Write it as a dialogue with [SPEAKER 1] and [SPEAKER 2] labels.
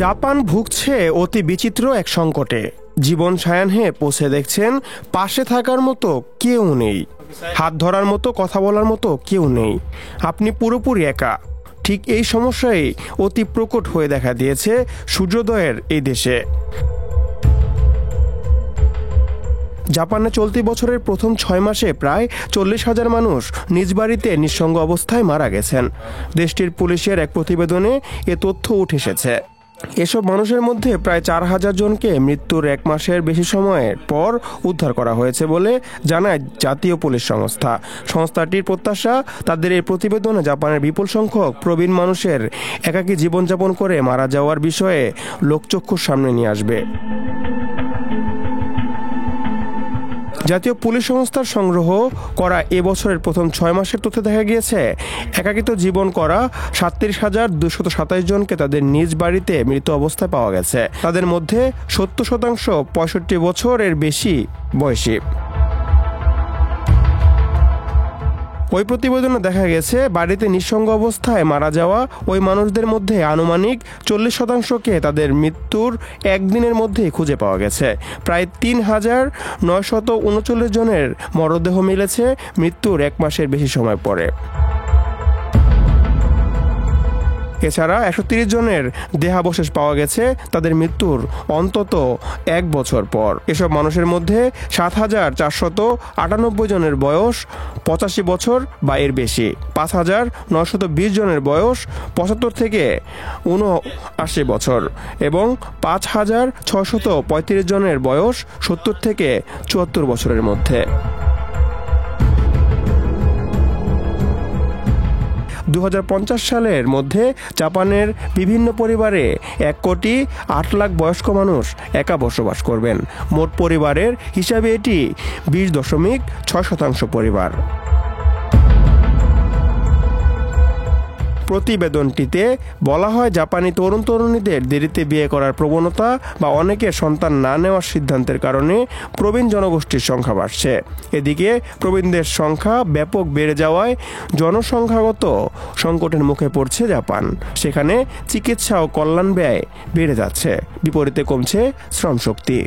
[SPEAKER 1] Japan ভুগছে অতি বিচিত্র এক সংকটে। জীবন সায়াহ্নে পৌঁছে দেখছেন পাশে থাকার মতো কেউ নেই, হাত ধরার মতো, কথা বলার মতো কেউ নেই। আপনি পুরোপুরি একা। ঠিক এই সমস্যাই অতি প্রকট হয়ে দেখা দিয়েছে সূর্যোদয়ের এই দেশে। জাপানে চলতি বছরের প্রথম 6 মাসে প্রায় 40,000 মানুষ নিজ বাড়িতে নিঃসঙ্গ অবস্থায় মারা গেছেন। দেশটির পুলিশের এক প্রতিবেদনে এ তথ্য উঠে এসেছে। এসব মানুষের মধ্যে প্রায় 4,000 জনকে মৃত্যুর 1 মাসের বেশি সময়ের পর উদ্ধার করা হয়েছে বলে জানায় জাতীয় পুলিশ সংস্থা। সংস্থাটির প্রত্যাশা, তাদের এই প্রতিবেদনে জাপানের বিপুল সংখ্যক প্রবীণ মানুষের একাকী জীবনযাপন করে মারা যাওয়ার বিষয়ে লোকচক্ষুর সামনে নিয়ে আসবে। জাতীয় পুলিশ সংস্থার সংগ্রহ করা এবছরের প্রথম 6 মাসের তথ্যে দেখা গিয়েছে, একাকিত্ব জীবন করা 37,227 জনকে তাদের নিজ বাড়িতে মৃত অবস্থায় পাওয়া গেছে। তাদের মধ্যে 70% 65 বছরের বেশি বয়সী। ওই প্রতিবেদনে দেখা গেছে, বাড়িতে নিঃসঙ্গ অবস্থায় মারা যাওয়া ওই মানুষদের মধ্যে আনুমানিক 40%কে তাদের মৃত্যুর একদিনের মধ্যেই খুঁজে পাওয়া গেছে। প্রায় 3,939 জনের মরদেহ মিলেছে মৃত্যুর 1 মাসের বেশি সময় পরে। এছাড়া 130 জনের দেহাবশেষ পাওয়া গেছে তাদের মৃত্যুর অন্তত 1 বছর পর। এসব মানুষের মধ্যে 7,498 জনের বয়স 85 বছর বা এর বেশি, 5,920 জনের বয়স 75 থেকে 79 বছর এবং 5,635 জনের বয়স 70 থেকে 74 বছরের মধ্যে। 2050 সালের মধ্যে জাপানের বিভিন্ন পরিবারে 1,08 লাখ বয়স্ক মানুষ একা বসবাস করবেন। মোট পরিবারের হিসাবে এটি 20.6% পরিবার। প্রতিবেদনটিতে বলা হয়, জাপানি তরুণ তরুণীদের দেরিতে বিয়ে করার প্রবণতা বা অনেকের সন্তান না নেওয়ার সিদ্ধান্তের কারণে প্রবীণ জনগোষ্ঠীর সংখ্যা বাড়ছে। এদিকে প্রবীণদের সংখ্যা ব্যাপক বেড়ে যাওয়ায় জনসংখ্যাগত সংকটের মুখে পড়ছে জাপান। সেখানে চিকিৎসা ও কল্যাণ ব্যয় বেড়ে যাচ্ছে, বিপরীতে কমছে শ্রমশক্তি।